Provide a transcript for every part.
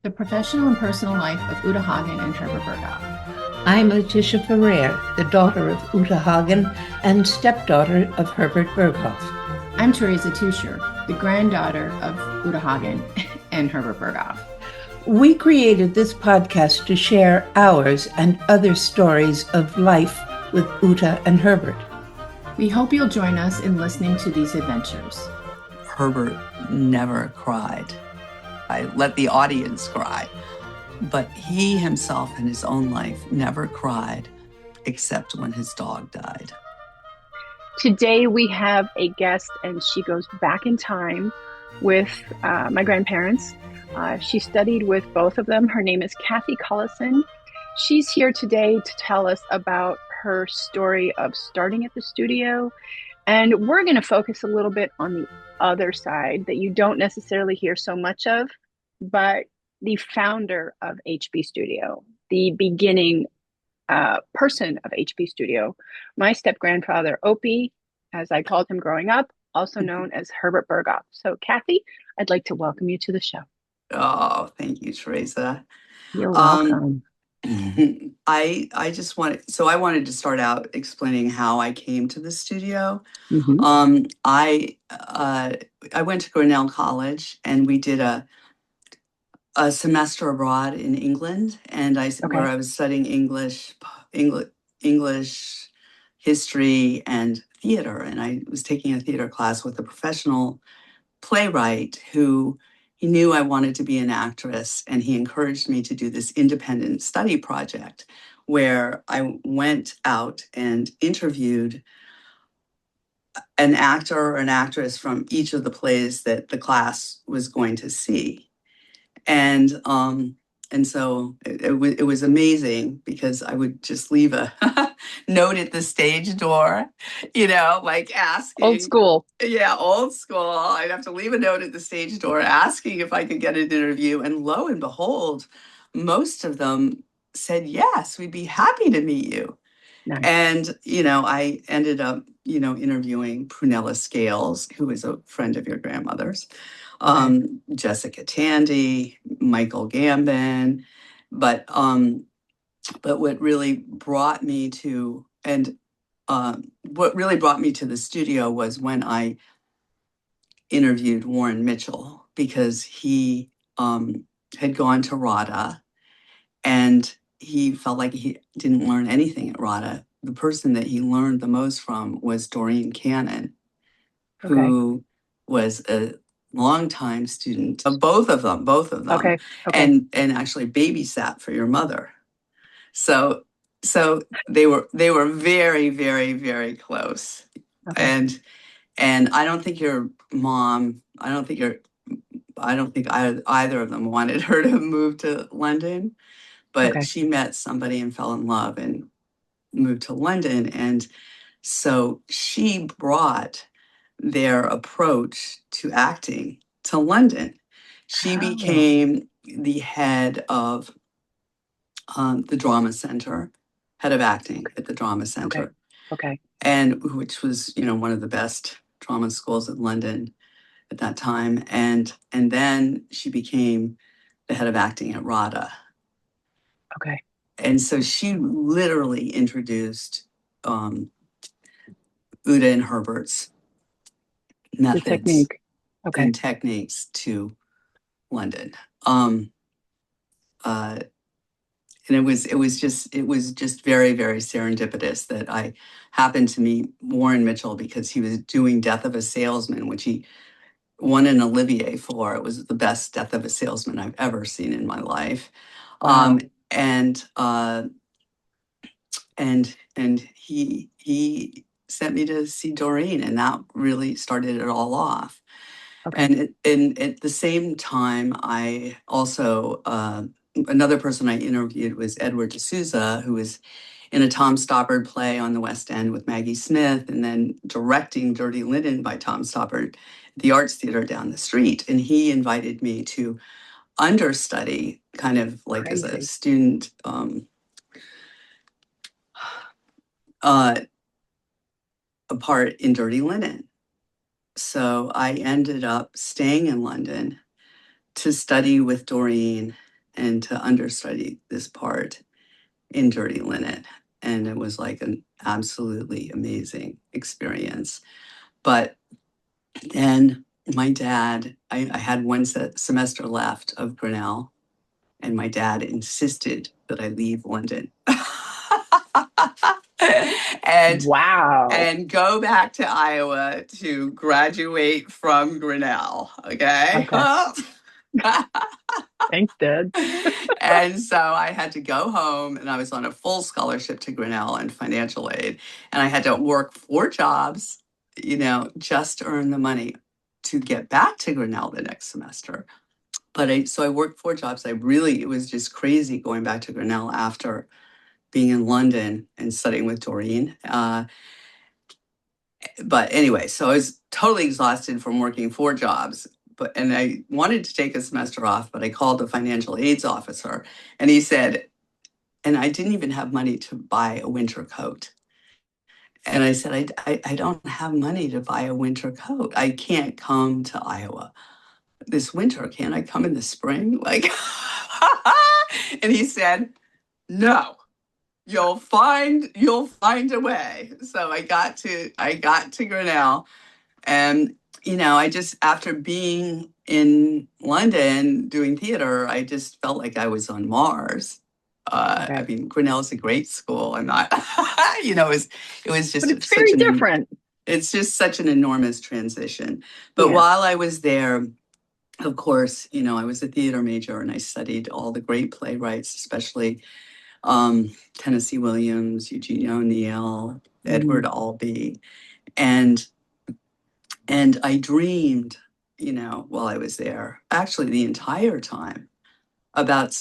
The Professional and Personal Life of Uta Hagen and Herbert Uta. I'm Letitia Ferrer, the daughter of Uta Hagen and stepdaughter of Herbert Berghoff. I'm Teresa Tuscher, the granddaughter of Uta Hagen and Herbert Berghoff. We created this podcast to share ours and other stories of life with Uta and Herbert. We hope you'll join us in listening to these adventures. Herbert never cried. I let the audience cry. But he himself in his own life never cried, except when his dog died. Today we have a guest, and she goes back in time with my grandparents. She studied with both of them. Her name is Kathy Cullison. She's here today to tell us about her story of starting at the studio. And we're going to focus a little bit on the other side that you don't necessarily hear so much of, but the founder of HB Studio, the beginning person of HB Studio, my step-grandfather, Opie, as I called him growing up, also known as Herbert Berghoff. So, Kathy, I'd like to welcome you to the show. Oh, thank you, Teresa. You're welcome. I wanted to start out explaining how I came to the studio. Mm-hmm. I went to Grinnell College, and we did a semester abroad in England, and where I was studying English, history, and theater. And I was taking a theater class with a professional playwright who he knew I wanted to be an actress, and he encouraged me to do this independent study project where I went out and interviewed an actor or an actress from each of the plays that the class was going to see. And so it was amazing, because I would just leave a note at the stage door, like asking. Old school. Yeah, old school. I'd have to leave a note at the stage door asking if I could get an interview. And lo and behold, most of them said, yes, we'd be happy to meet you. Nice. And, I ended up, interviewing Prunella Scales, who is a friend of your grandmother's, Jessica Tandy, Michael Gambon. But what really brought me to, the studio was when I interviewed Warren Mitchel, because he had gone to RADA, and he felt like he didn't learn anything at RADA. The person that he learned the most from was Doreen Cannon, who was a longtime student of both of them, Okay. and actually babysat for your mother. So they were very, very, very close. Okay. And I don't think your mom, I don't think either of them wanted her to move to London, but she met somebody and fell in love and moved to London. And so she brought their approach to acting to London. She became the head of the drama center, head of acting at the drama center. Okay. And which was, one of the best drama schools in London at that time. And then she became the head of acting at RADA. Okay. And so she literally introduced Uta and Herbert's methods and techniques to London. And it was just very, very serendipitous that I happened to meet Warren Mitchel, because he was doing Death of a Salesman, which he won an Olivier for. It was the best Death of a Salesman I've ever seen in my life. Wow. And he sent me to see Doreen, and that really started it all off. And at the same time, I also another person I interviewed was Edward de Souza, who was in a Tom Stoppard play on the West End with Maggie Smith, and then directing Dirty Linen by Tom Stoppard at the Arts Theater down the street. And he invited me to understudy, kind of like as a student, a part in Dirty Linen. So I ended up staying in London to study with Doreen and to understudy this part in Dirty Linen. And it was like an absolutely amazing experience. But then my dad, I had one semester left of Grinnell, and my dad insisted that I leave London. Wow. And go back to Iowa to graduate from Grinnell. Okay. Thanks, Dad. And so I had to go home, and I was on a full scholarship to Grinnell and financial aid. And I had to work 4 jobs, just to earn the money to get back to Grinnell the next semester. So I worked 4 jobs. It was just crazy going back to Grinnell after being in London and studying with Doreen. But anyway, so I was totally exhausted from working 4 jobs. And I wanted to take a semester off, but I called the financial aids officer, and he said, and I didn't even have money to buy a winter coat. And I said, I don't have money to buy a winter coat. I can't come to Iowa this winter. Can I come in the spring? And he said, no. You'll find a way. So I got to Grinnell, and I just, after being in London doing theater, I just felt like I was on Mars. I mean, Grinnell is a great school. I'm not, it was just. But it's very different. It's just such an enormous transition. But while I was there, of course, I was a theater major, and I studied all the great playwrights, especially Tennessee Williams, Eugene O'Neill, Edward Albee. And I dreamed, while I was there, actually the entire time, about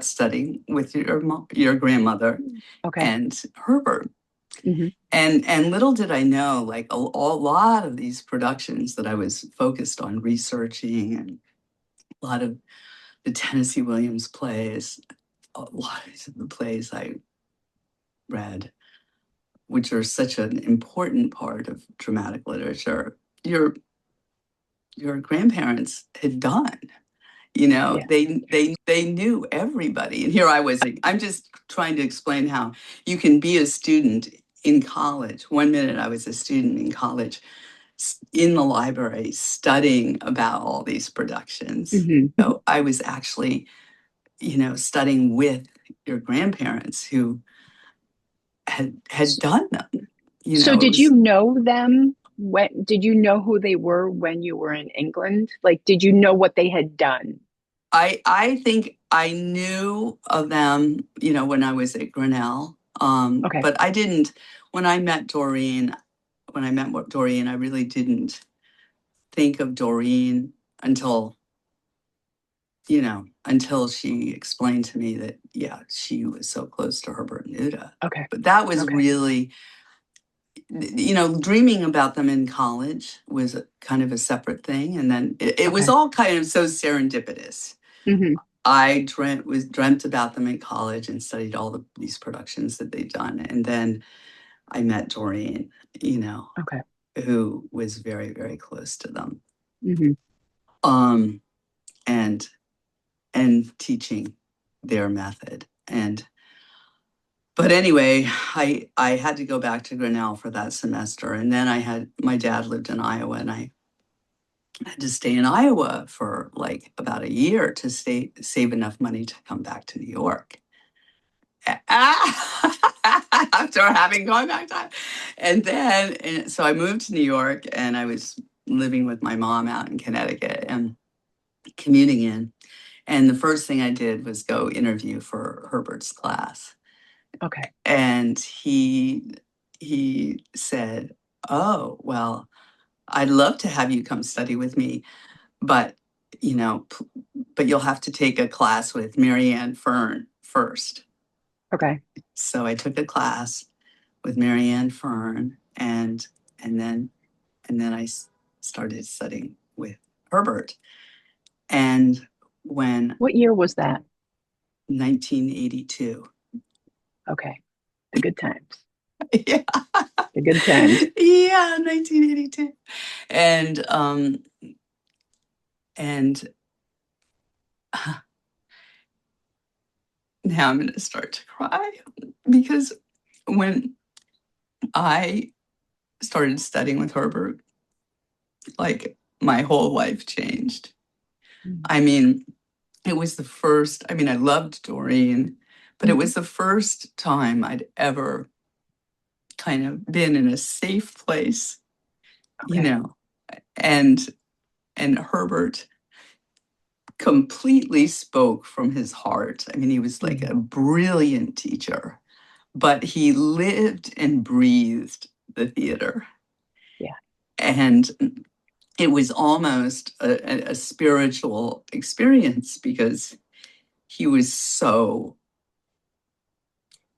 studying with your grandmother and Herbert. Mm-hmm. And little did I know, like a lot of these productions that I was focused on researching, and a lot of the Tennessee Williams plays, a lot of the plays I read, which are such an important part of dramatic literature, your grandparents had done. They knew everybody. And here I was, I'm just trying to explain how you can be a student in college. One minute I was a student in college in the library studying about all these productions. Mm-hmm. So I was actually, studying with your grandparents who had done them. So did you know them? Did you know who they were when you were in England? Like, did you know what they had done? I think I knew of them, when I was at Grinnell. But I didn't, when I met Doreen, I really didn't think of Doreen until she explained to me that, she was so close to Herbert and Uta. But that was really, dreaming about them in college was kind of a separate thing. And then it was all kind of so serendipitous. Mm-hmm. I dreamt about them in college and studied all these productions that they'd done. And then I met Doreen, who was very, very close to them. Mm-hmm. And teaching their method. But anyway, I had to go back to Grinnell for that semester. And then my dad lived in Iowa, and I had to stay in Iowa for like about a year to save enough money to come back to New York. After having gone back time. And so I moved to New York, and I was living with my mom out in Connecticut and commuting in. And the first thing I did was go interview for Herbert's class. And he said, oh, well, I'd love to have you come study with me, but you'll have to take a class with Marianne Fern first. So I took a class with Marianne Fern, and then I started studying with Herbert. And what year was that? 1982. The good times. Yeah. The good times. Yeah, 1982. And now I'm going to start to cry, because when I started studying with Herbert, like, my whole life changed. I mean, it was the first, I mean, I loved Doreen, but it was the first time I'd ever kind of been in a safe place, you Okay. know, and Herbert completely spoke from his heart. I mean, he was like a brilliant teacher, but he lived and breathed the theater. Yeah. And it was almost a spiritual experience, because he was so,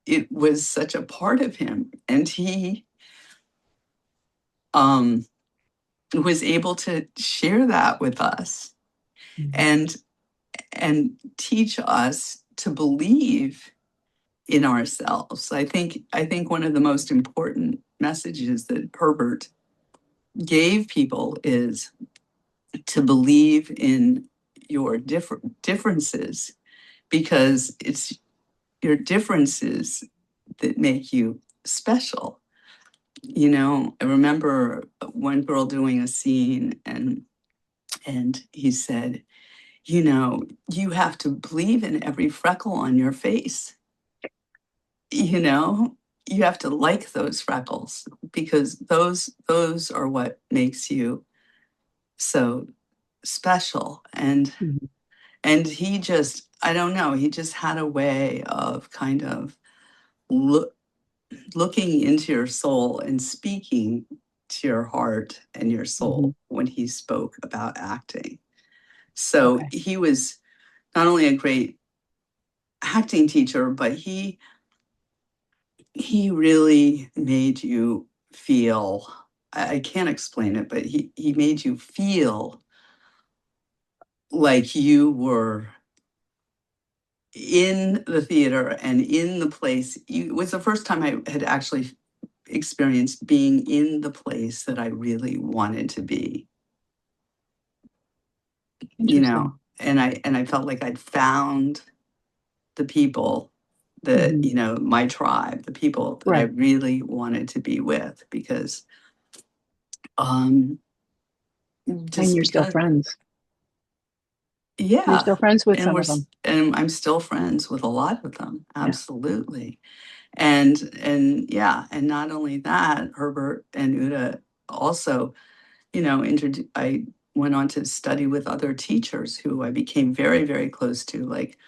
it was such a part of him. And he was able to share that with us, and teach us to believe in ourselves. I think one of the most important messages that Herbert gave people is to believe in your differences, because it's your differences that make you special. You know, I remember one girl doing a scene, and he said, you know, you have to believe in every freckle on your face. You know, you have to like those freckles, because those are what makes you so special. And he just, I don't know, he just had a way of kind of looking into your soul and speaking to your heart and your soul when he spoke about acting. So he was not only a great acting teacher, but he really made you feel, I can't explain it, but he made you feel like you were in the theater and in the place. It was the first time I had actually experienced being in the place that I really wanted to be. You know, and I felt like I'd found the people that, you know, my tribe, the people that I really wanted to be with, because And just you're still because, friends. You're yeah, still friends with and some of them. and I'm still friends with a lot of them, Yeah. absolutely. And yeah, and not only that, Herbert and Uta also, you know, I went on to study with other teachers who I became very, very close to, like,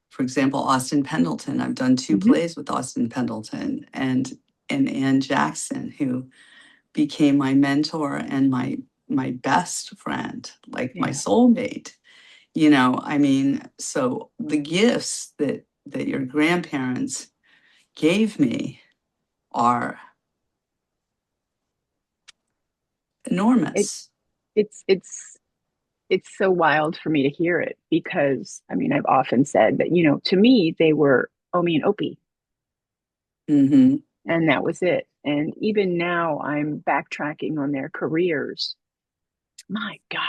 for example, Austin Pendleton. I've done 2 plays with Austin Pendleton, and Ann Jackson, who became my mentor and my best friend, like my soulmate. You know, I mean, so the gifts that your grandparents gave me are It, enormous. it's it's it's so wild for me to hear it, because I mean, I've often said that, to me they were Omi and Opie, Mm-hmm. and that was it. And even now I'm backtracking on their careers. My God,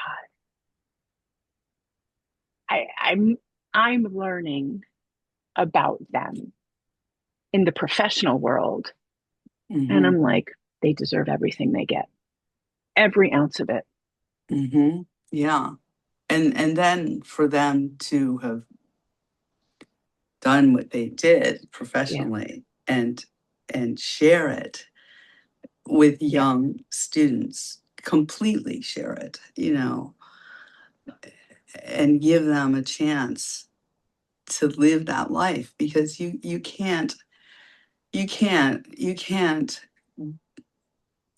I, I'm I'm learning about them in the professional world, and Mm-hmm. I'm like, they deserve everything they get, every ounce of it. Mm-hmm. Yeah. And then for them to have done what they did Yeah, professionally, and share it with yeah, young students, completely share it, you know, and give them a chance to live that life, because you can't,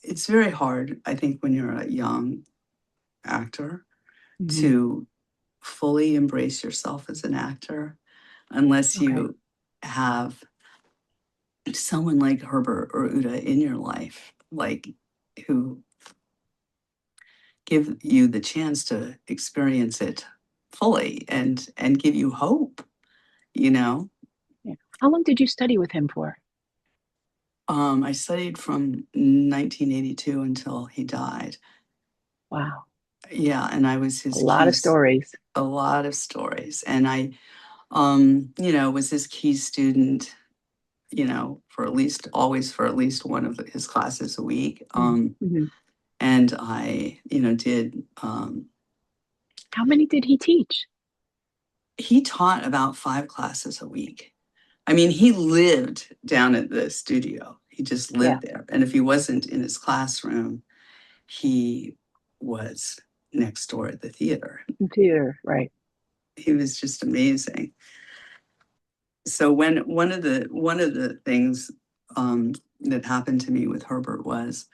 it's very hard, I think, when you're a young actor, to fully embrace yourself as an actor, unless okay, you have someone like Herbert or Uta in your life, like, who give you the chance to experience it fully, and give you hope, you know. yeah. How long did you study with him for? I studied from 1982 until he died. Wow, Yeah, and I was a his lot of keys, stories. a lot of stories. And was his key student, always for at least one of his classes a week. And I, did. How many did he teach? He taught about 5 classes a week. I mean, he lived down at the studio. He just lived there. And if he wasn't in his classroom, he was next door at the theater. Theater, right. He was just amazing. So when one of the things that happened to me with Herbert was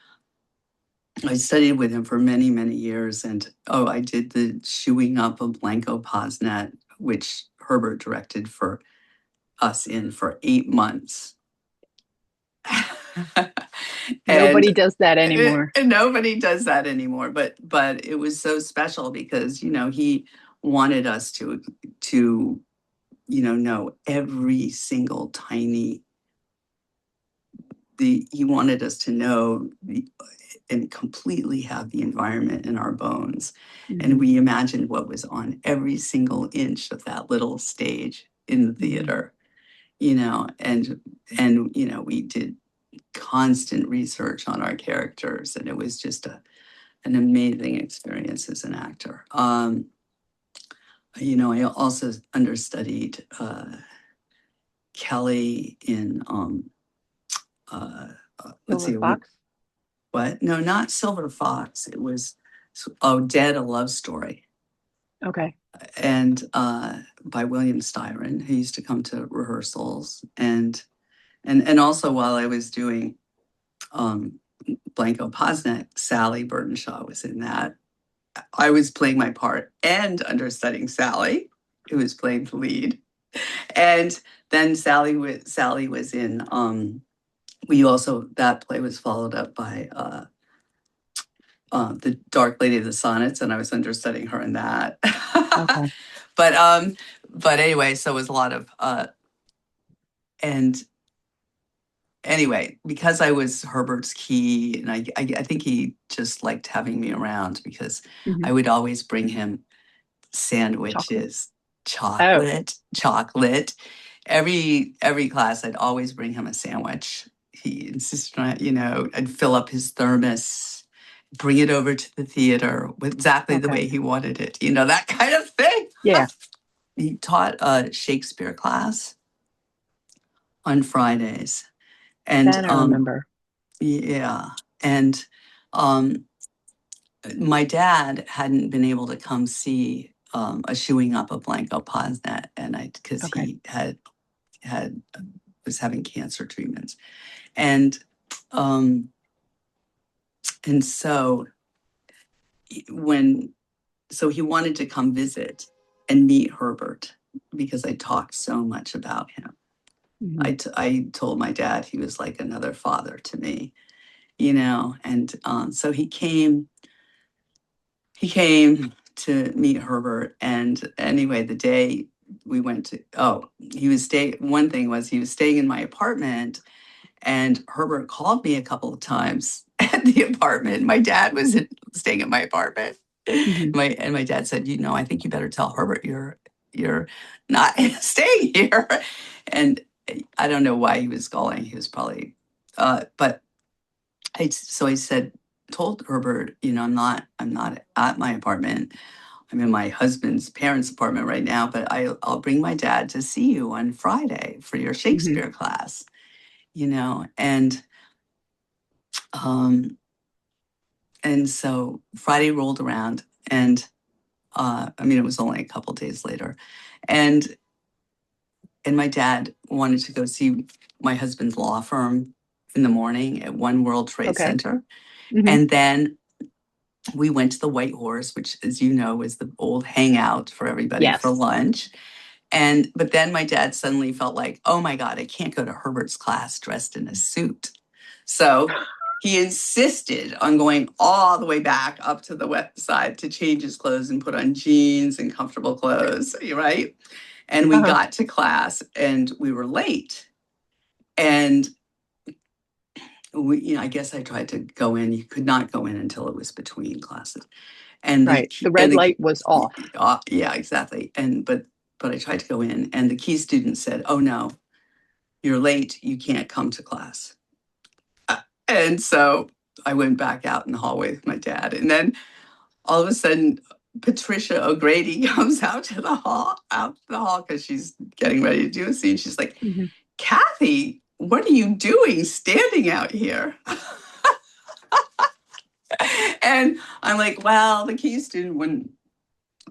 I studied with him for many, many years. And I did the shoeing up of Blanco Posnet, which Herbert directed for us for 8 months. Nobody does that anymore. Nobody does that anymore. But it was so special because, he wanted us to know every single tiny, he wanted us to know and completely have the environment in our bones. And we imagined what was on every single inch of that little stage in the theater, and we did constant research on our characters, and it was just an amazing experience as an actor. I also understudied Kelly in Silver Fox? What? No, not Silver Fox. It was Dead, a Love Story. Okay. And by William Styron, who used to come to rehearsals. And also while I was doing Blanco Posnet, Sally Burtonshaw was in that. I was playing my part and understudying Sally, who was playing the lead. And then Sally was in that play was followed up by The Dark Lady of the Sonnets, and I was understudying her in that. Okay. But anyway, so it was a lot of and anyway, because I was Herbert's key, and I think he just liked having me around because I would always bring him sandwiches, chocolate. Every class, I'd always bring him a sandwich. He insisted on it, I'd fill up his thermos, bring it over to the theater with exactly the way he wanted it, that kind of thing. Yeah. He taught a Shakespeare class on Fridays. And that I remember. Yeah. And my dad hadn't been able to come see a shoeing up of Blanco Posnet, because he was having cancer treatments. And so he wanted to come visit and meet Herbert because I talked so much about him. I told my dad he was like another father to me, and so he came to meet Herbert. And anyway, the day we went to, he was staying in my apartment, and Herbert called me a couple of times at the apartment. My dad was staying at my apartment. My dad said, I think you better tell Herbert you're not staying here. And I don't know why he was calling. He was probably, but I told Herbert, I'm not at my apartment. I'm in my husband's parents' apartment right now, but I'll bring my dad to see you on Friday for your Shakespeare class, and so Friday rolled around, and it was only a couple days later, and my dad wanted to go see my husband's law firm in the morning at One World Trade Center. And then we went to the White Horse, which, as you know, is the old hangout for everybody for lunch. But then my dad suddenly felt like, oh my God, I can't go to Herbert's class dressed in a suit. So he insisted on going all the way back up to the west side to change his clothes and put on jeans and comfortable clothes, right? And we got to class, and we were late. And I guess I tried to go in. You could not go in until it was between classes. And the red light was off. Yeah, exactly. But but I tried to go in, and the key student said, "Oh no, you're late. You can't come to class." And so I went back out in the hallway with my dad. And then all of a sudden, Patricia O'Grady comes out to the hall, because she's getting ready to do a scene. She's like, Mhm. "Kathy, what are you doing standing out here?" And I'm like, well, the key student wouldn't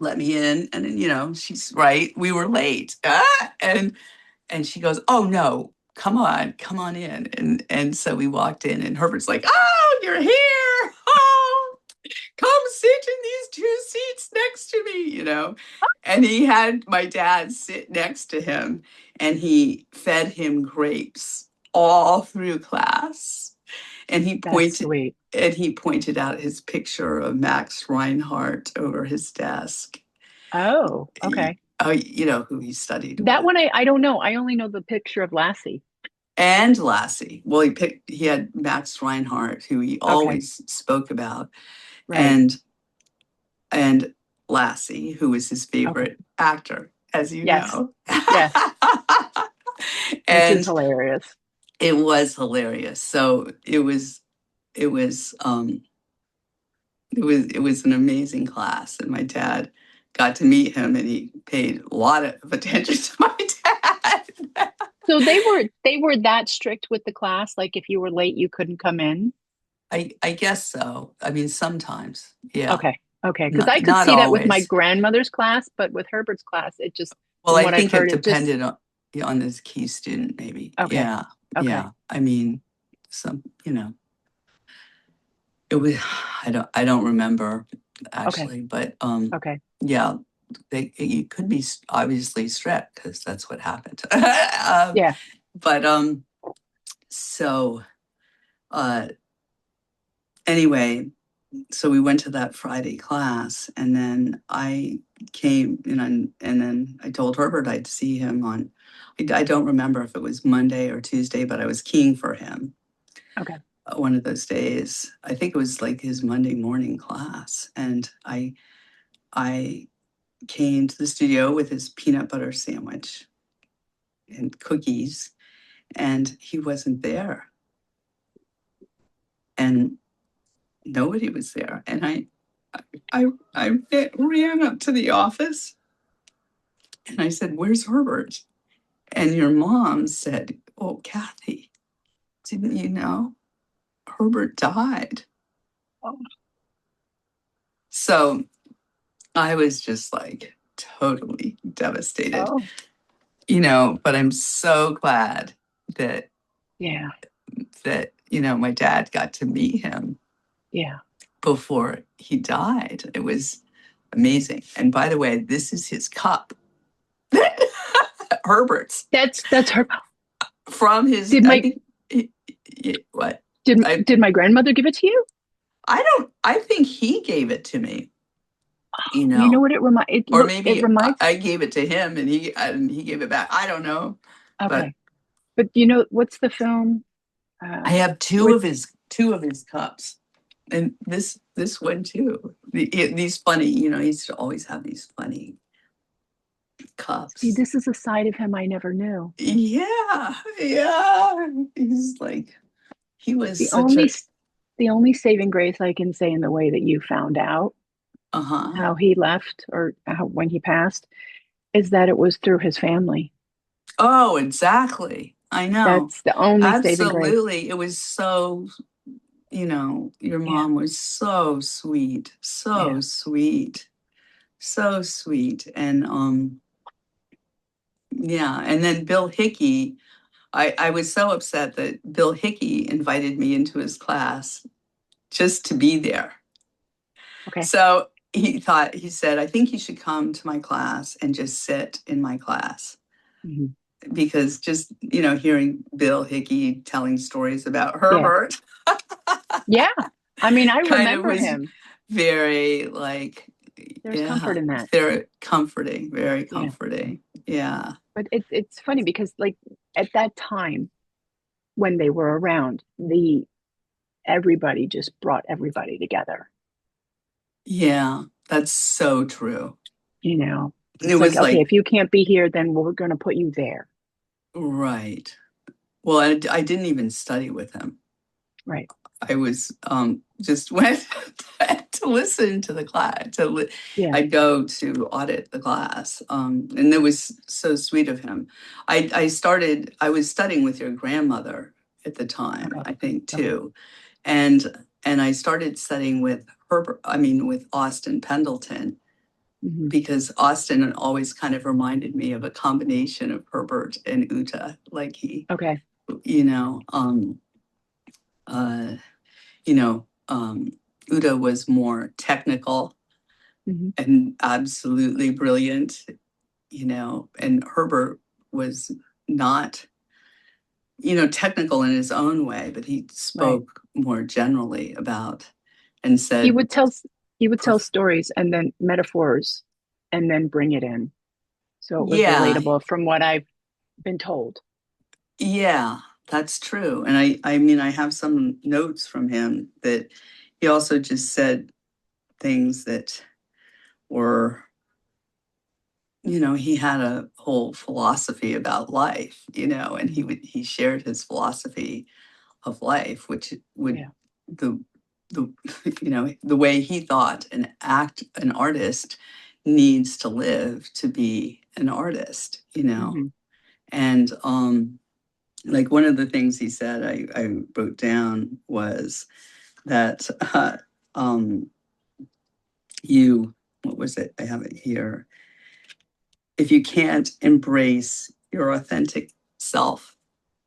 let me in. And then, she's right. We were late. And she goes, "Oh no, come on in." And so we walked in, and Herbert's like, "Oh, you're here. Oh, come sit in these 2 seats next to me." And he had my dad sit next to him, and he fed him grapes all through class. And he That's sweet. pointed out his picture of Max Reinhardt over his desk. Oh, okay. Who he studied That with. one I don't know. I only know the picture of Lassie. And Lassie. Well, he had Max Reinhardt, who he Okay. always spoke about, Right. and Lassie, who was his favorite actor, as you Yes. know. Yes. Which And is hilarious. it was hilarious. So it was an amazing class, and my dad got to meet him, and he paid a lot of attention to my dad. So they were that strict with the class, like if you were late you couldn't come in? I guess so. I mean, sometimes, yeah. Okay. Because I could Not see that with my always. grandmother's class, but with Herbert's class, it just, Well, from I what I've think it heard, it just, depended on this key student, maybe. okay. Yeah, Okay. yeah. I mean, it was. I don't remember actually, but Okay. yeah, you could be obviously strict because that's what happened. Yeah. But so anyway, so we went to that Friday class, and then I came and then I told Herbert I'd see him on. I don't remember if it was Monday or Tuesday, but I was keying for him. Okay. One of those days. I think it was like his Monday morning class, and I came to the studio with his peanut butter sandwich and cookies, and he wasn't there, and nobody was there, and I ran up to the office, and I said, "Where's Herbert?" And your mom said, "Oh, Kathy, didn't you know Herbert died?" Oh. So I was just like totally devastated, Oh. but I'm so glad that Yeah. my dad got to meet him Yeah. before he died. It was amazing. And by the way, this is his cup. Herbert's. That's her. From his, Did my what? did my grandmother give it to you? I think he gave it to me, You know what it or maybe reminds. I gave it to him and he gave it back. I don't know. Okay. But you know what's the film? I have two of his cups, and this one too. These funny, he used to always have these funny cups. See, this is a side of him I never knew. Yeah. He's like, he was the only saving grace I can say in the way that you found out how he left or when he passed is that it was through his family. Oh, exactly. I know. That's the only saving grace. Absolutely. It was so, your mom was so sweet, so sweet, so sweet. And and then Bill Hickey, I was so upset that Bill Hickey invited me into his class just to be there. Okay. So he said, "I think you should come to my class and just sit in my class." Mm-hmm. Because just, hearing Bill Hickey telling stories about Herbert. Yeah. I mean, I kind remember of was him. Very like, there's comfort in that. They're comforting, very comforting. Yeah. But it's funny because like at that time when they were around, everybody just brought everybody together. Yeah, that's so true. And it It's like, was okay, like, if you can't be here, then we're going to put you there. right. Well, I didn't even study with him. Right. I was just went to listen to the class. Yeah. I'd go to audit the class, and it was so sweet of him. I was studying with your grandmother at the time, Okay. I think Okay. too, and I started studying with with Austin Pendleton, Mhm. because Austin always kind of reminded me of a combination of Herbert and Uta, like he, Okay. you know, uh, you know, Uta was more technical Mhm. and absolutely brilliant, and Herbert was not, technical in his own way, but he Right. spoke more generally about and He said, would tell he would tell perf- stories and then metaphors and then bring it in. So it was yeah, relatable from what I've been told. yeah, that's true. And I have some notes from him that he also just said things that were, he had a whole philosophy about life, and he shared his philosophy of life, which would Yeah. the the the way he thought an artist needs to live to be an artist, Mhm. and like one of the things he said, I wrote down, was that um you what was it? I have it here. If you can't embrace your authentic self,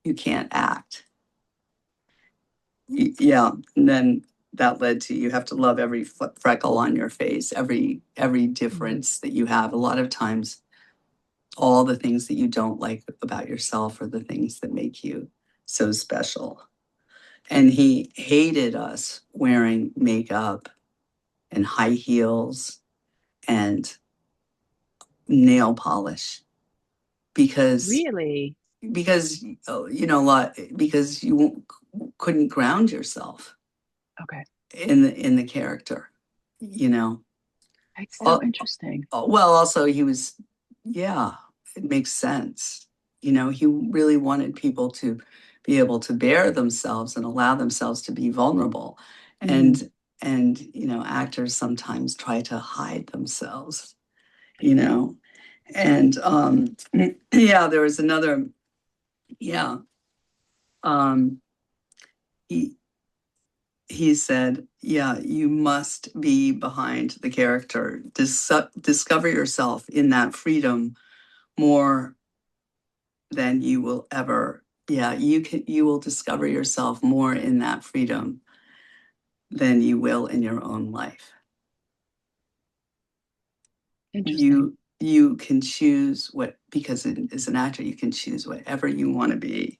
you can't act. Yeah, and then that led to, you have to love every freckle on your face, every Mhm. difference that you have. A lot of times, all the things that you don't like about yourself are the things that make you so special. And he hated us wearing makeup and high heels and nail polish, because Really? a lot, because you couldn't ground yourself Okay. in the character, you know. That's so Well, interesting. well, also he was, yeah, it makes sense. He really wanted people to be able to bear themselves and allow themselves to be vulnerable. Mhm. And actors sometimes try to hide themselves, you know. And yeah, there was another, yeah. Um, he he said, yeah, you must be behind the character. Discover yourself in that freedom more than you will ever. Yeah, you will discover yourself more in that freedom than you will in your own life. Interesting. You can choose because as an actor, you can choose whatever you want to be.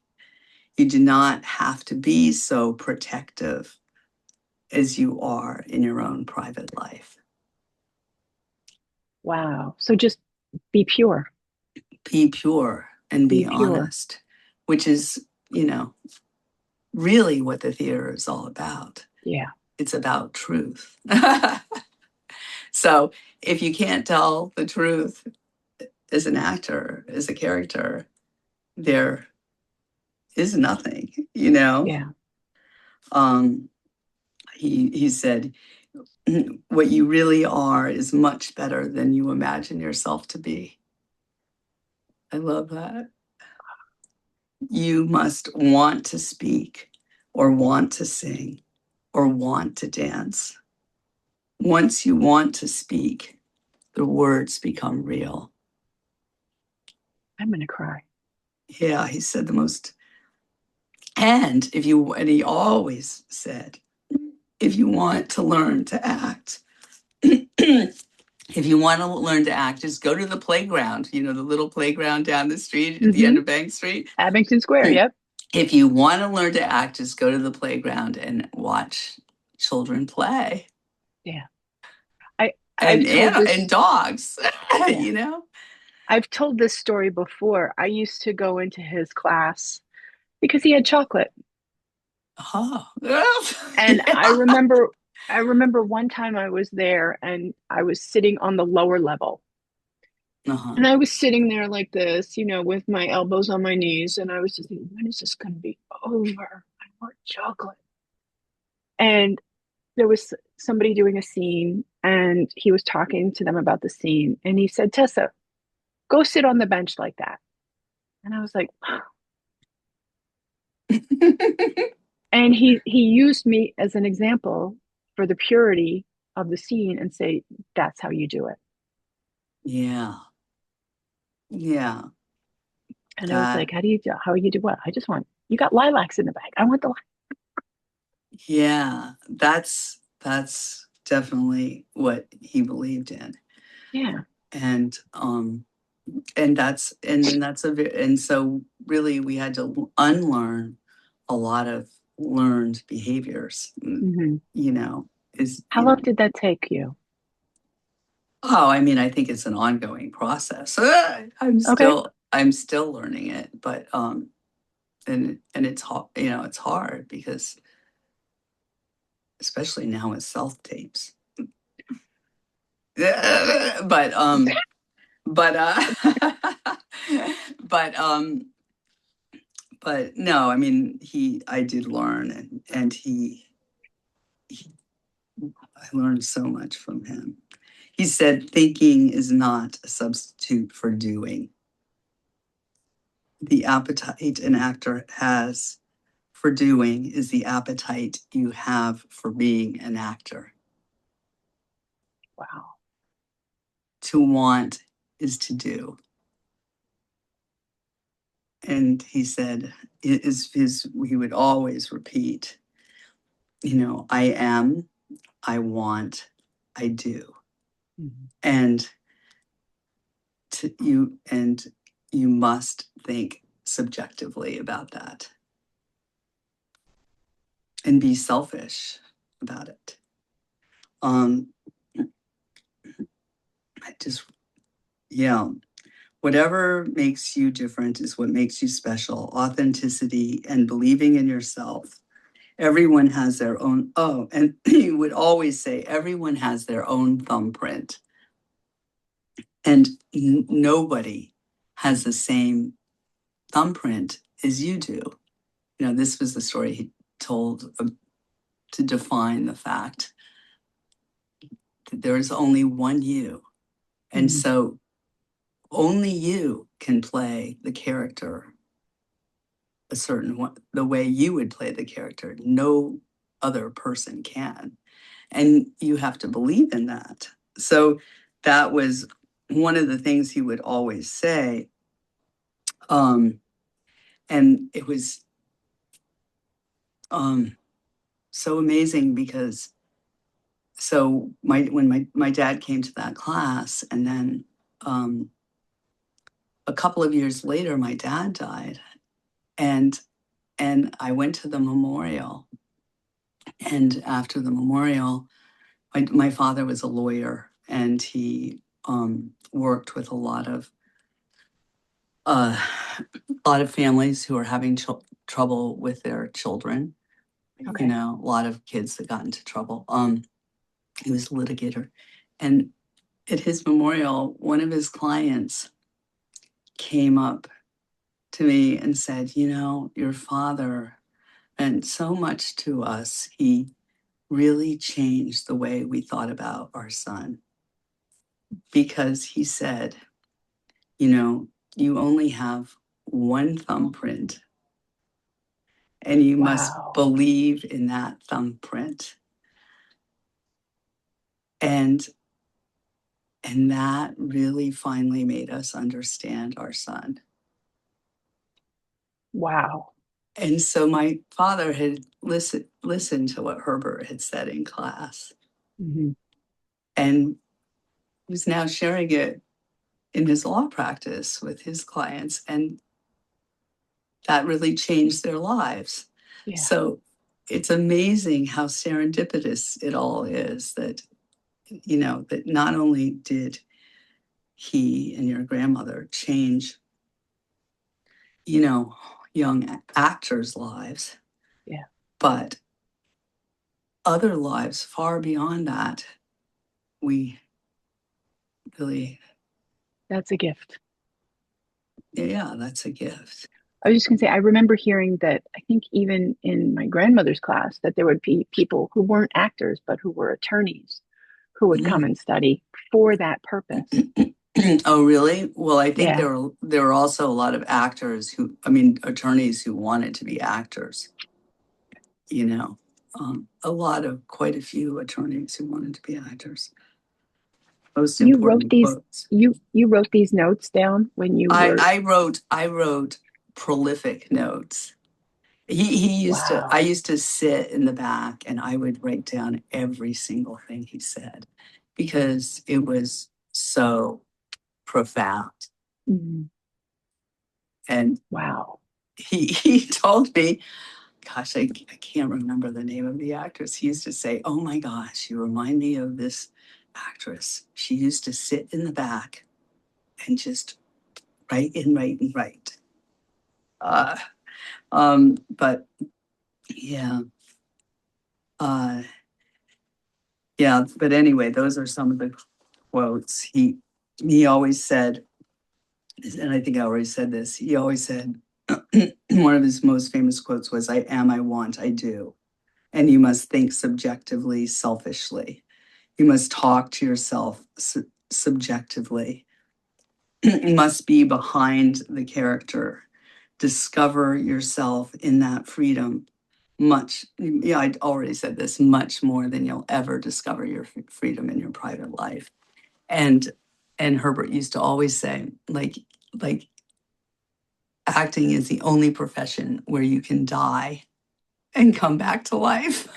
You do not have to be so protective as you are in your own private life. Wow. So just be pure. Be pure and Be be pure. honest, which is, really what the theater is all about. Yeah. It's about truth. So if you can't tell the truth as an actor, as a character, there is nothing, Yeah. Um, he said, what you really are is much better than you imagine yourself to be. I love that. You must want to speak or want to sing or want to dance. Once you want to speak, the words become real. I'm going to cry. Yeah, he said the most. And he always said, if you want to learn to act, if you want to learn to act, just go to the playground, the little playground down the street at the end Hmm. of Bank Street. Abington Square. Yep. If you want to learn to act, just go to the playground and watch children play. Yeah. I And I've told and this. dogs, Yeah. you know. I've told this story before. I used to go into his class because he had chocolate. Oh, And I yeah. remember I remember one time I was there and I was sitting on the lower level Uh-huh. And I was sitting there like this, with my elbows on my knees, and I was just thinking, when is this going to be over? I want chocolate. And there was somebody doing a scene, and he was talking to them about the scene, and he said, Tessa, go sit on the bench like that. And I was like, and he used me as an example for the purity of the scene and say, that's how you do it. Yeah. Yeah. And I was That, like, how you do what? I just want, you got lilacs in the bag. I want the, yeah, that's definitely what he believed in. yeah. And and so really we had to unlearn a lot of learned behaviors, Mm-hmm. you know, is, How long did that take you? oh, I mean, I think it's an ongoing process. Okay. I'm still learning it, but and it's hard, it's hard because especially now with self tapes. But but but but no, I mean, I did learn, and he I learned so much from him. He said thinking is not a substitute for doing. The appetite an actor has for doing is the appetite you have for being an actor. Wow. To want is to do. And he said, he would always repeat, I am, I want, I do. Mm-hmm. And you must think subjectively about that and be selfish about it. Um, I just, yeah, whatever makes you different is what makes you special. Authenticity and believing in yourself. Everyone has their own, oh, and you would always say everyone has their own thumbprint. And nobody has the same thumbprint as you do. This was the story he told to define the fact that there is only one you. And Mm-hmm. so only you can play the character a certain one, the way you would play the character. No other person can. And you have to believe in that. So that was one of the things he would always say. And it was so amazing because when my dad came to that class, and then a couple of years later my dad died, and I went to the memorial, and after the memorial, my father was a lawyer, and he worked with uh, a lot of families who are having trouble with their children. Okay. A lot of kids that got into trouble. He was a litigator, and at his memorial, one of his clients came up to me and said, your father meant so much to us. He really changed the way we thought about our son, because he said, you only have one thumbprint, and you must Wow. believe in that thumbprint. And that really finally made us understand our son. Wow. And so my father had listened to what Herbert had said in class, Mm-hmm. and was now sharing it in his law practice with his clients. And that really changed their lives. Yeah. So it's amazing how serendipitous it all is, that, that not only did he and your grandmother change, young actors' lives, Yeah. but other lives far beyond that, we really That's a gift. Yeah, that's a gift. I was just going to say, I remember hearing that I think even in my grandmother's class that there would be people who weren't actors, but who were attorneys who would come and study for that purpose. Oh, really? Well, I think Yeah. there were also a lot of actors attorneys who wanted to be actors. Quite a few attorneys who wanted to be actors. Most You wrote important these, quotes. you wrote these notes down when you were. I wrote prolific notes. I used to sit in the back and I would write down every single thing he said because it was so profound. Mhm. And Wow. he told me, gosh, I can't remember the name of the actress. He used to say, "Oh my gosh, you remind me of this actress. She used to sit in the back and just write and write and write." But yeah, yeah. But anyway, those are some of the quotes. He always said, and I think I already said this. He always said one of his most famous quotes was, "I am, I want, I do." And you must think subjectively, selfishly. You must talk to yourself subjectively. You must be behind the character. Discover yourself in that freedom I already said this, much more than you'll ever discover your freedom in your private life. And Herbert used to always say, like acting is the only profession where you can die and come back to life.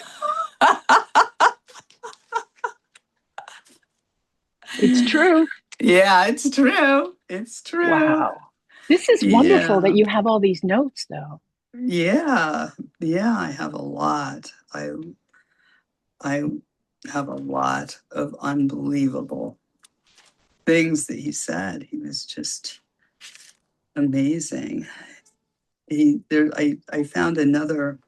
It's true. Yeah, it's true. It's true. Wow. This is wonderful that Yeah. you have all these notes, though. Yeah. Yeah, I have a lot. I have a lot of unbelievable things that he said. He was just amazing. I found another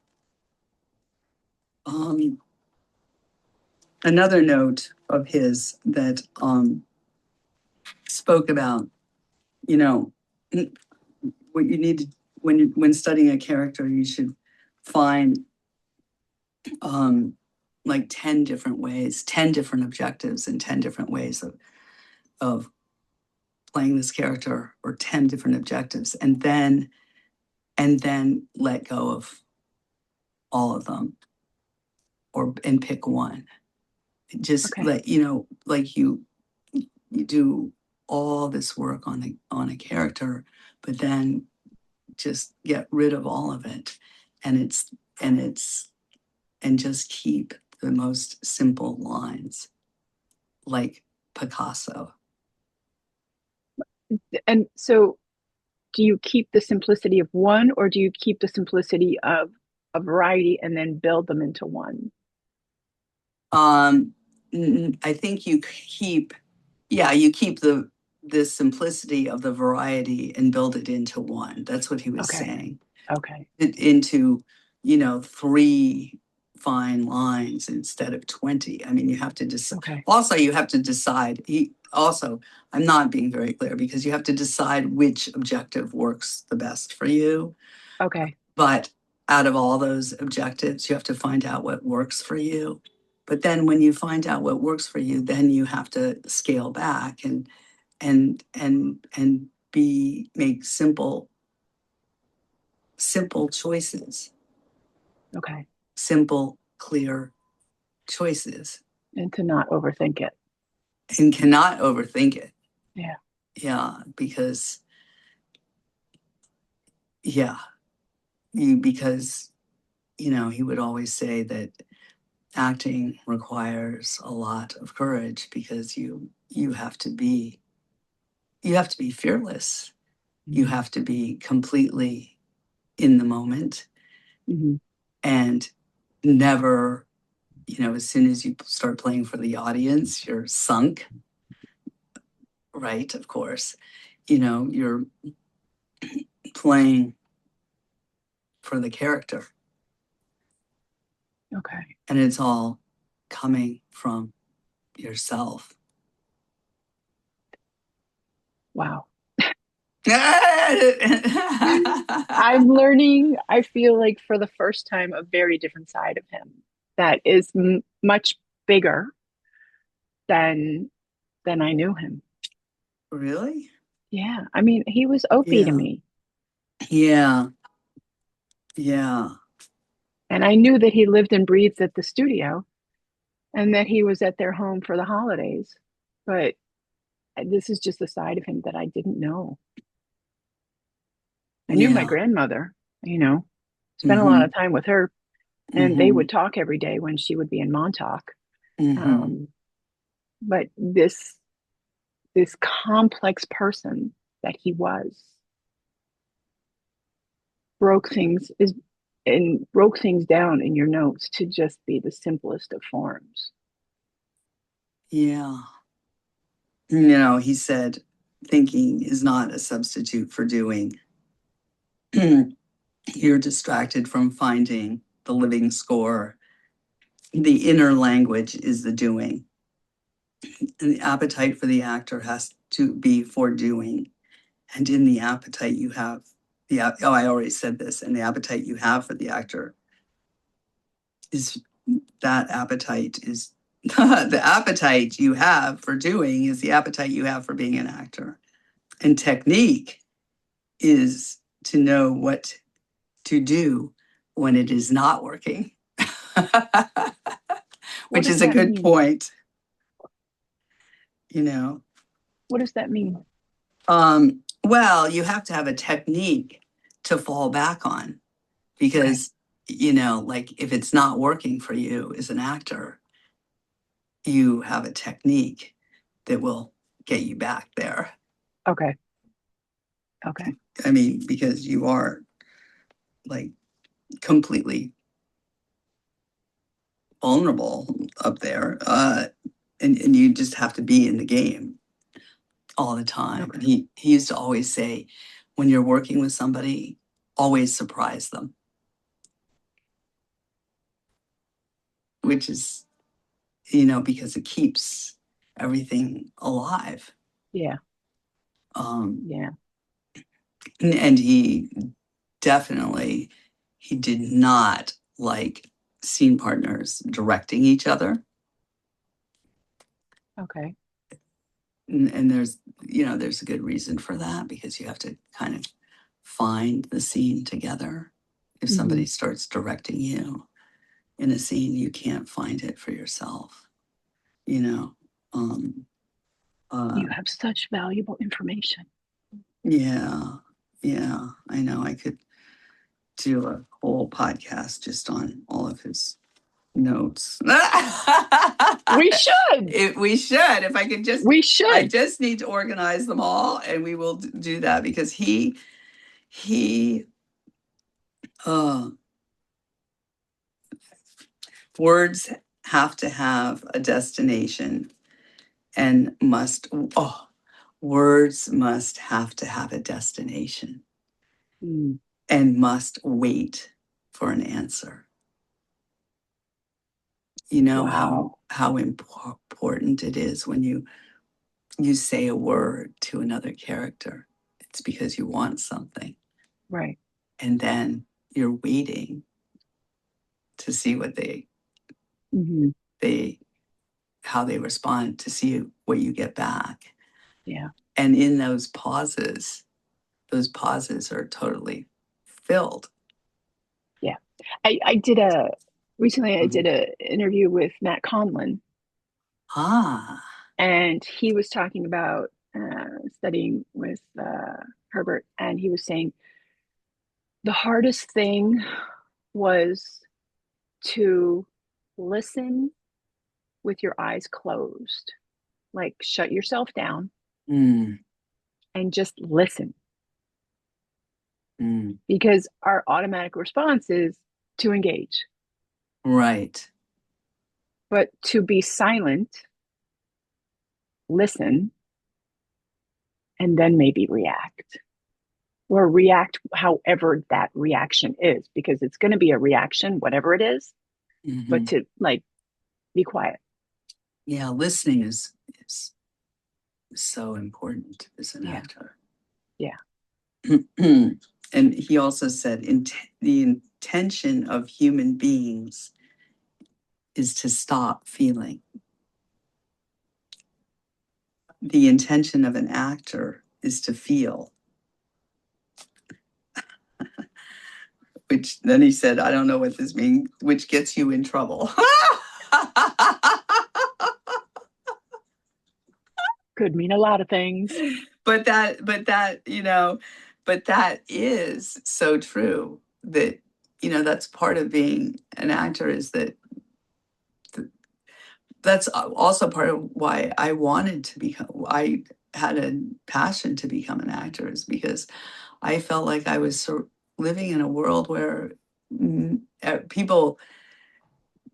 note of his that spoke about, you know, what you need to, when studying a character, you should find like 10 different ways, 10 different objectives, and 10 different ways of playing this character, or 10 different objectives, and then let go of all of them, and pick one. Just Okay. like you do all this work on a character, but then just get rid of all of it, and just keep the most simple lines, like Picasso. And so, do you keep the simplicity of one, or do you keep the simplicity of a variety and then build them into one? I think you keep the simplicity of the variety and build it into one. That's what he was Okay. saying. Okay. Into, 3 fine lines instead of 20. I mean, you have to decide. Okay. Also, you have to decide. I'm not being very clear, because you have to decide which objective works the best for you. Okay. But out of all those objectives, you have to find out what works for you. But then when you find out what works for you, then you have to scale back and make simple choices, Okay. simple, clear choices, And to not overthink it. and cannot overthink it. Yeah. Yeah, because he would always say that acting requires a lot of courage, because you have to be fearless. You have to be completely in the moment, Mm-hmm. and never, as soon as you start playing for the audience, you're sunk, right? Of course, you're playing for the character, Okay. and it's all coming from yourself. Wow. I'm Yeah. learning, I feel like for the first time, a very different side of him that is much bigger than I knew him. Really? Yeah. I mean, he was Opie to Yeah. me. Yeah. Yeah. And I knew that he lived and breathed at the studio and that he was at their home for the holidays. But this is just a side of him that I didn't know. I knew my Yeah. grandmother, you know, spent a lot Mm-hmm. of time with her, and they Mm-hmm. would talk every day when she would be in Montauk. Mm-hmm. Um, but this complex person that he was broke things is and broke things down in your notes to just be the simplest of forms. Yeah. You know, he said, thinking is not a substitute for doing. You're distracted from finding the living score. The inner language is the doing. And the appetite for the actor has to be for doing. And in the appetite you have, I already said this, and the appetite you have for the actor is that appetite is the appetite you have for doing is the appetite you have for being an actor. And technique is to know what to do when it is not working, What which does is a that good mean? point, you know. What does that mean? Well, you have to have a technique to fall back on Okay. because, you know, like if it's not working for you as an actor, you have a technique that will get you back there. Okay. Okay. I mean, because you are like completely vulnerable up there. And you just have to be in the game all the time. Okay. And he used to always say, when you're working with somebody, always surprise them, which is, you know, because it keeps everything alive. Yeah. Um, Yeah. and he definitely, he did not like scene partners directing each other. Okay. And there's, you know, there's a good reason for that because you have to kind of find the scene together. If Mm-hmm. somebody starts directing you in a scene, you can't find it for yourself, you know. Um, You uh, have such valuable information. yeah, yeah, I know. I could do a whole podcast just on all of his notes. We should. We should. If I could just, We I should. just need to organize them all, and we will do that because he uh, words have to have a destination and words must have to have a destination Mm. and must wait for an answer. You know Wow. how important it is when you say a word to another character. It's because you want something. Right. And then you're waiting to see what Mm-hmm. they how they respond, to see what you get back. Yeah. And in those pauses are totally filled. Yeah. I did recently I did a interview with Matt Conlon, Ah. and he was talking about studying with Herbert, and he was saying the hardest thing was to listen with your eyes closed, like shut yourself down Mm, and just listen, mm, because our automatic response is to engage, right. but to be silent, listen, and then maybe react, or react however that reaction is, because it's going to be a reaction whatever it is, but Mhm. to like be quiet. Yeah, listening is so important as an actor. Yeah. And he also said, the intention of human beings is to stop feeling. The intention of an actor is to feel. Which then he said, I don't know what this means, which gets you in trouble. Could mean a lot of things. But that is so true, that, that's part of being an actor, is that that's also part of why I had a passion to become an actor, is because I felt like I was living in a world where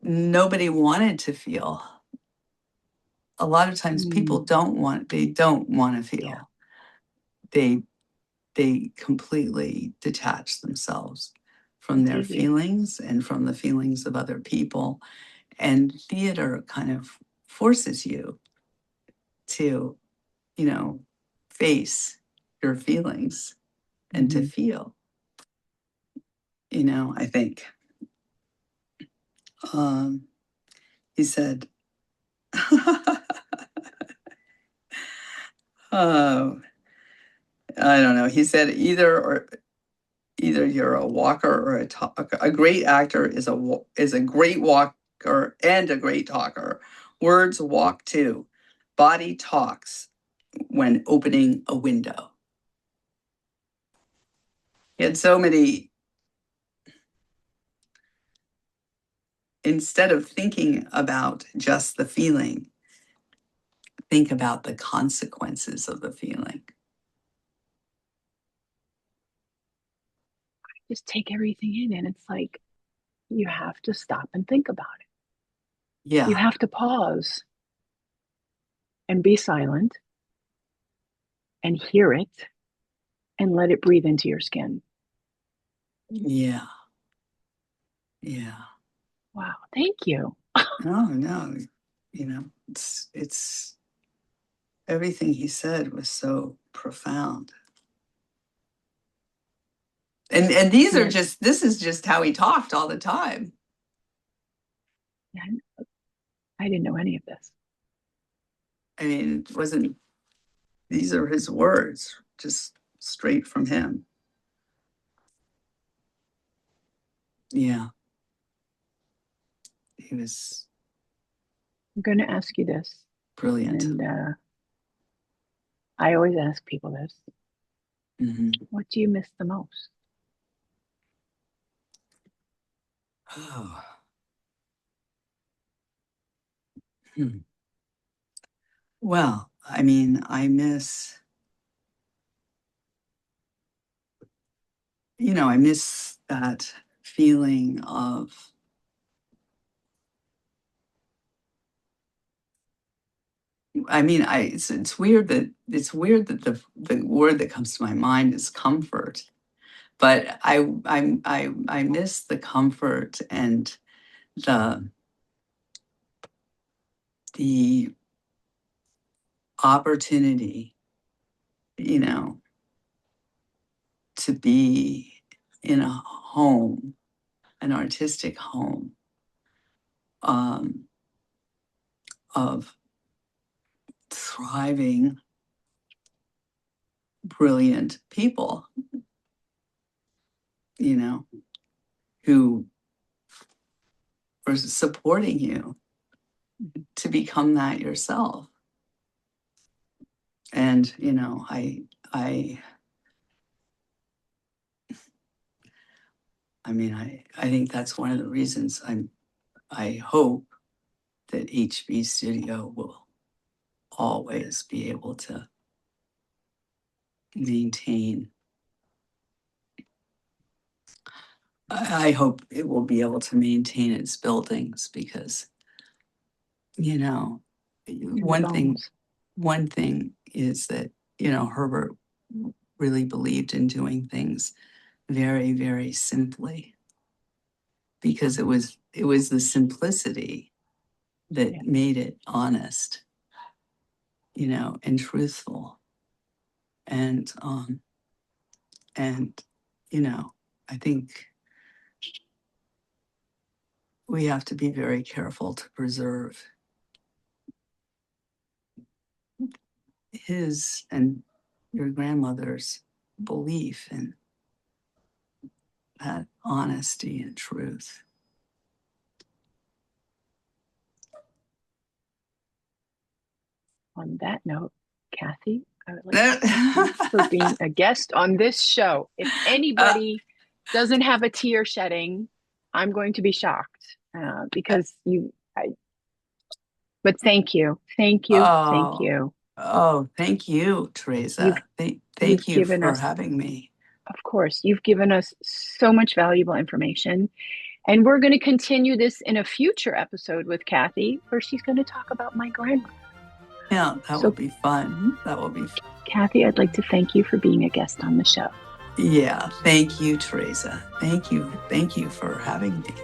nobody wanted to feel. A lot of times people don't want to feel. Yeah. They completely detach themselves from their feelings and from the feelings of other people. And theater kind of forces you to, face your feelings and to feel, I think. He said, oh, I don't know. He said, either you're a walker or a talker. A great actor is a great walker and a great talker. Words walk too. Body talks when opening a window. He had so many. Instead of thinking about just the feeling, think about the consequences of the feeling. Just take everything in, and it's like you have to stop and think about it. Yeah. You have to pause and be silent and hear it and let it breathe into your skin. Yeah. Yeah. Wow. Thank you. No. It's everything he said was so profound. And this is just how he talked all the time. I didn't know any of this. I mean, these are his words, just straight from him. Yeah. He was I'm going to ask you this. brilliant. And I always ask people this. Mm-hmm. What do you miss the most? Oh. Well, I mean, I miss that feeling of, I mean, it's weird that the word that comes to my mind is comfort, but I miss the comfort and the opportunity, to be in a home, an artistic home, of thriving, brilliant people, who are supporting you to become that yourself. And, I mean, I think that's one of the reasons I hope that HB Studio will always be able to maintain. I hope it will be able to maintain its buildings, because, one thing is that, Herbert really believed in doing things very, very simply, because it was the simplicity that made it honest, and truthful. And, I think we have to be very careful to preserve his and your grandmother's belief in that honesty and truth. On that note, Kathy, I would like to thank you for being a guest on this show. If anybody doesn't have a tear shedding, I'm going to be shocked because but thank you. Thank you. Thank you. Oh, thank you, Teresa. Thank you for having me. Of course, you've given us so much valuable information. And we're going to continue this in a future episode with Kathy, where she's going to talk about my grandmother. Yeah, that will be fun. That will be fun. Kathy, I'd like to thank you for being a guest on the show. Yeah, thank you, Teresa. Thank you. Thank you for having me.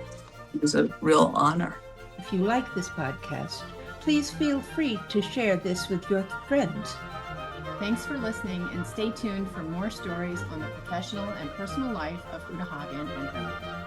It was a real honor. If you like this podcast, please feel free to share this with your friends. Thanks for listening, and stay tuned for more stories on the professional and personal life of Uta Hagen and Herbert.